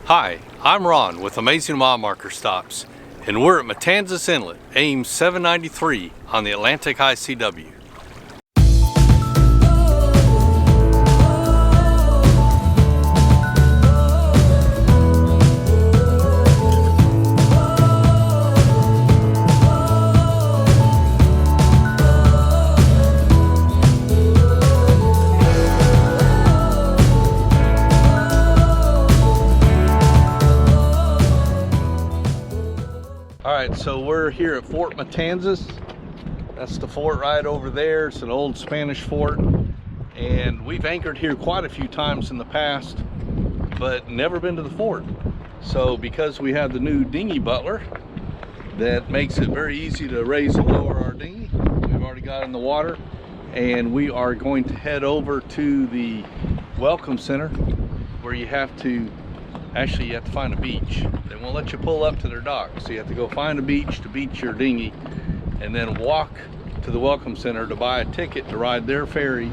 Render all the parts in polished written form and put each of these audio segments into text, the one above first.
Hi, I'm Ron with Amazing Mile Marker Stops, and we're at Matanzas Inlet, AIM 793 on the Atlantic ICW. Alright, so we're here at Fort Matanzas. That's the fort right over there. It's an old Spanish fort, and we've anchored here quite a few times in the past, but never been to the fort. So because we have the new dinghy butler, that makes it very easy to raise and lower our dinghy. We've already got it in the water, and we are going to head over to the Welcome Center, where you have to find a beach. They won't let you pull up to their dock, so you have to go find a beach to beach your dinghy, and then walk to the Welcome Center to buy a ticket to ride their ferry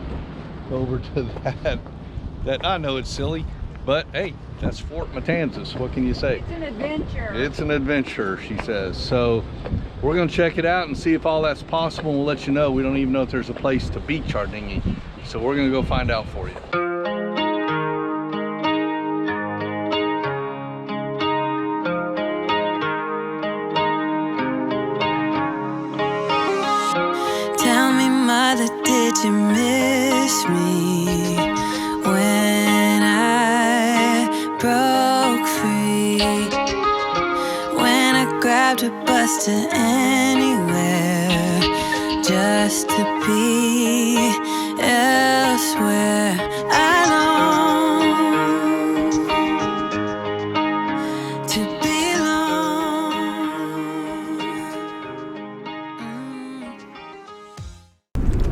over to that. I know it's silly, but hey, that's Fort Matanzas. What can you say? It's an adventure. It's an adventure, she says. So we're gonna check it out and see if all that's possible, and we'll let you know. We don't even know if there's a place to beach our dinghy, so we're gonna go find out for you. Mother, did you miss me when I broke free? When I grabbed a bus to anywhere just to be elsewhere. I long to belong.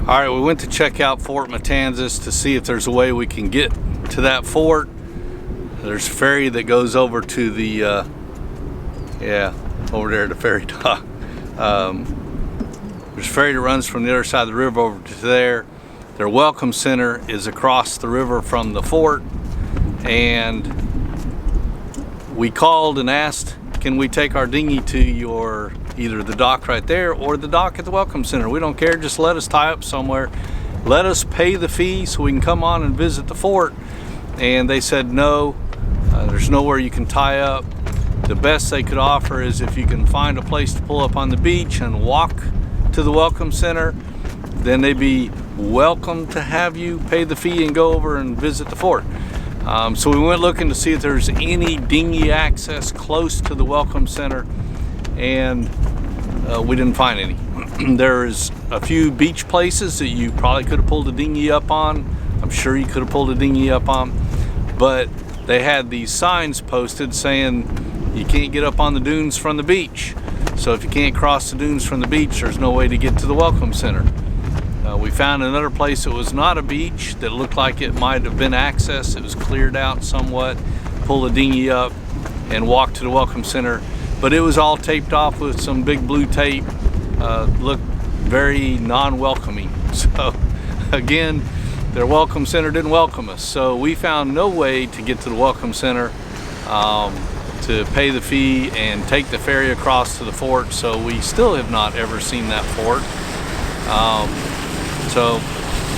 All right, we went to check out Fort Matanzas to see if there's a way we can get to that fort. There's a ferry that goes over to the, over there, the ferry dock. There's a ferry that runs from the other side of the river over to there. Their Welcome Center is across the river from the fort, and we called and asked, can we take our dinghy to your either the dock right there or the dock at the Welcome Center? We don't care, just let us tie up somewhere. Let us pay the fee so we can come on and visit the fort. And they said no, there's nowhere you can tie up. The best they could offer is if you can find a place to pull up on the beach and walk to the Welcome Center, then they'd be welcome to have you pay the fee and go over and visit the fort. So we went looking to see if there's any dinghy access close to the Welcome Center, and we didn't find any. There's a few beach places that you probably could have pulled a dinghy up on. I'm sure you could have pulled a dinghy up on, but they had these signs posted saying you can't get up on the dunes from the beach. So if you can't cross the dunes from the beach, there's no way to get to the Welcome Center. We found another place that was not a beach that looked like it might have been access. It was cleared out somewhat. Pull the dinghy up and walk to the Welcome Center, but it was all taped off with some big blue tape. Looked very non-welcoming. So again, their Welcome Center didn't welcome us. So we found no way to get to the Welcome Center to pay the fee and take the ferry across to the fort. So we still have not ever seen that fort. So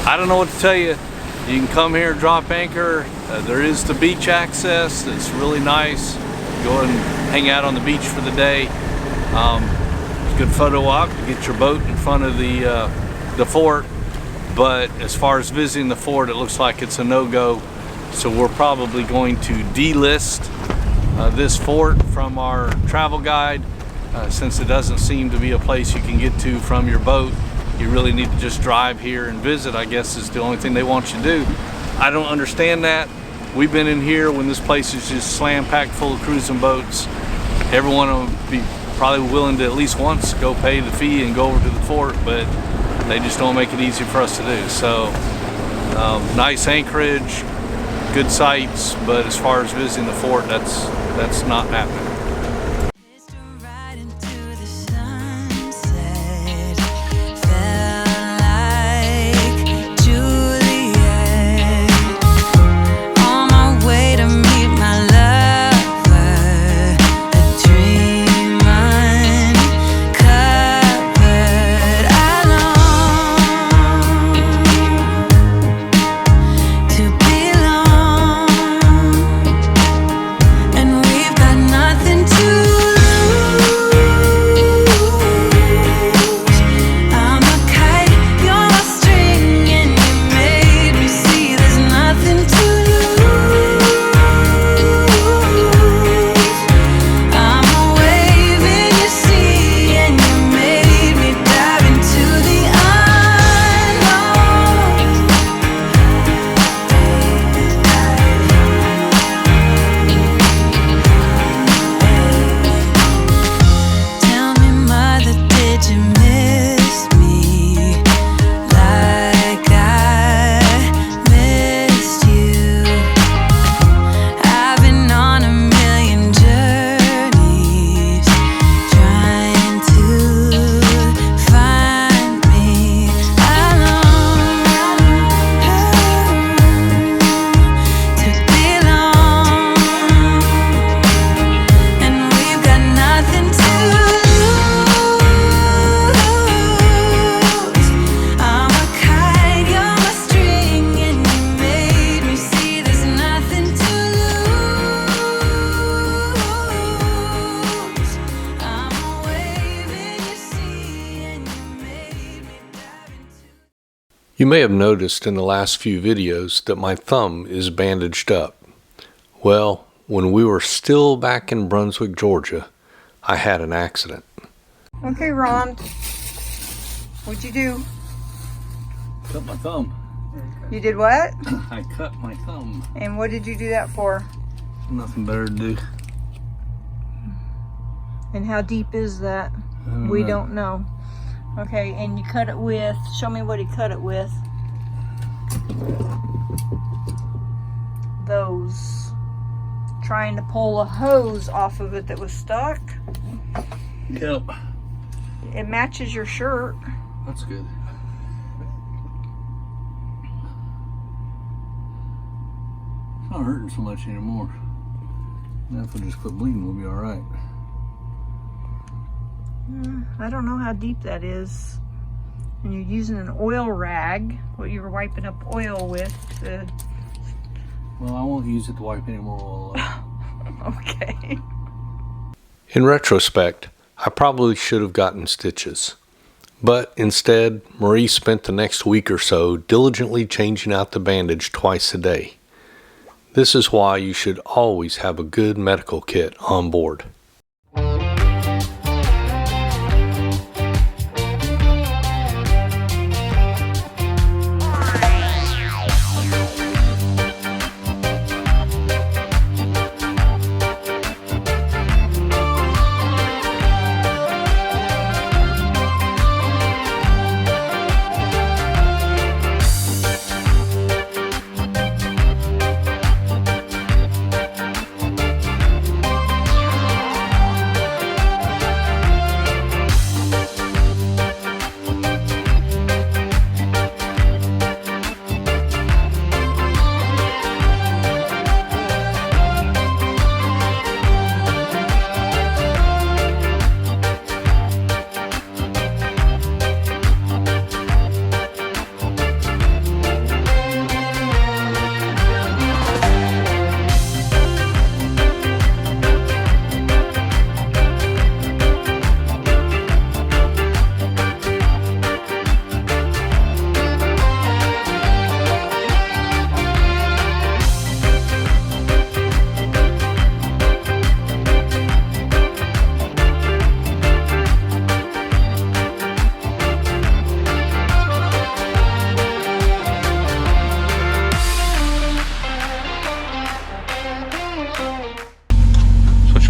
I don't know what to tell you. You can come here, drop anchor. There is the beach access. It's really nice. Go and hang out on the beach for the day. It's a good photo op to get your boat in front of the fort. But as far as visiting the fort, it looks like it's a no-go. So we're probably going to delist this fort from our travel guide, since it doesn't seem to be a place you can get to from your boat. You really need to just drive here and visit, I guess, is the only thing they want you to do. I don't understand that. We've been in here when this place is just slam-packed full of cruising boats. Everyone will be probably willing to at least once go pay the fee and go over to the fort, but they just don't make it easy for us to do. So nice anchorage, good sights, but as far as visiting the fort, that's not happening. On my way to meet my love. You may have noticed in the last few videos that my thumb is bandaged up. Well, when we were still back in Brunswick, Georgia, I had an accident. Okay, Ron. What'd you do? Cut my thumb. You did what? I cut my thumb. And what did you do that for? Nothing better to do. And how deep is that? We don't know. Okay, and you cut it with, show me what he cut it with. Those. Trying to pull a hose off of it that was stuck. Yep. It matches your shirt. That's good. It's not hurting so much anymore. Now if we just quit bleeding, we'll be alright. I don't know how deep that is. And you're using an oil rag, what you were wiping up oil with. Well, I won't use it to wipe any more oil up. Okay. In retrospect, I probably should have gotten stitches. But instead, Marie spent the next week or so diligently changing out the bandage twice a day. This is why you should always have a good medical kit on board.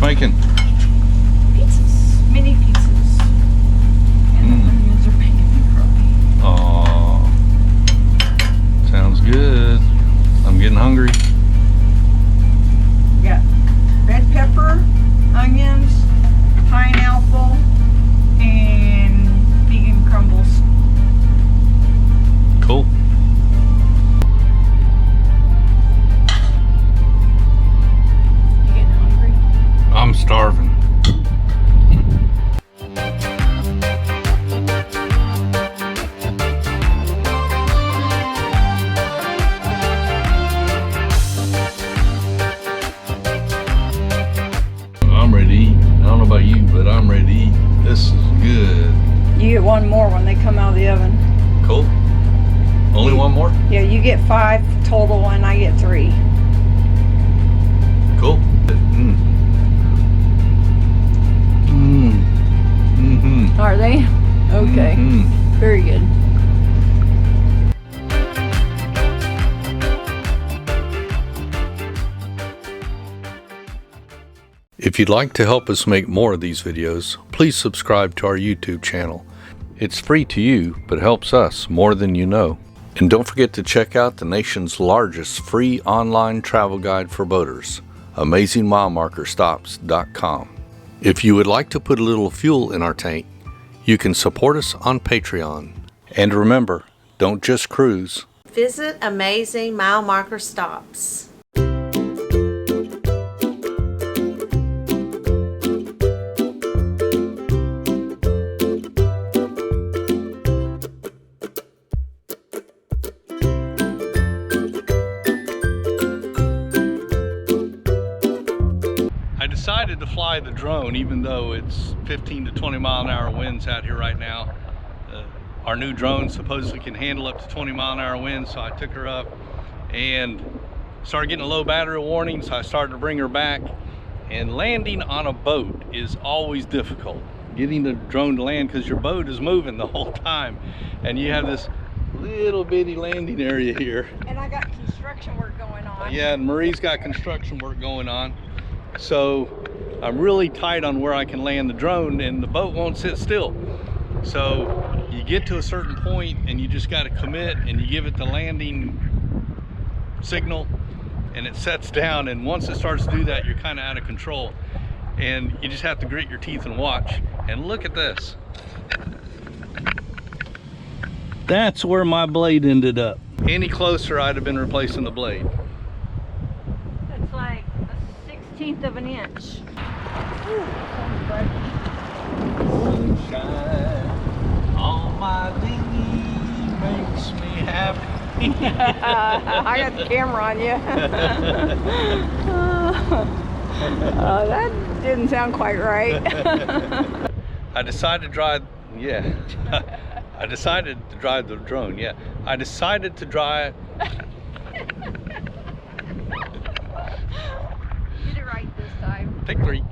Making Pizzas. Mini pizzas. And the onions are making me cry. oh, sounds good. I'm getting hungry. We got red pepper, onions, pineapple, and vegan crumbles. Cool. You getting hungry? I'm starving. I'm ready to eat. I don't know about you, but I'm ready to eat. This is good. You get one more when they come out of the oven. Cool. Only one more? Yeah, you get 5 total and I get 3. Cool. Are they? Okay. Very good. If you'd like to help us make more of these videos, please subscribe to our YouTube channel. It's free to you, but helps us more than you know. And don't forget to check out the nation's largest free online travel guide for boaters, AmazingMileMarkerStops.com. If you would like to put a little fuel in our tank, you can support us on Patreon. And remember, don't just cruise. Visit Amazing Mile Marker Stops. I decided to fly the drone even though it's 15 to 20 mile an hour winds out here right now. our new drone supposedly can handle up to 20-mile-an-hour winds, so I took her up and started getting a low battery warning, so I started to bring her back. And landing on a boat is always difficult. Getting the drone to land, because your boat is moving the whole time, and you have this little bitty landing area here. And I got construction work going on. Yeah, and Marie's got construction work going on. So I'm really tight on where I can land the drone, and the boat won't sit still. So you get to a certain point and you just got to commit, and you give it the landing signal and it sets down, and once it starts to do that, you're kind of out of control, and you just have to grit your teeth and watch. And look at this. That's where my blade ended up. Any closer, I'd have been replacing the blade. It's like a 1/16 of an inch. Sunshine on my dinghy makes me happy. I got the camera on you. That didn't sound quite right. I decided to drive, yeah. I decided to drive the drone, yeah. I decided to drive. Get it right this time. Take 3.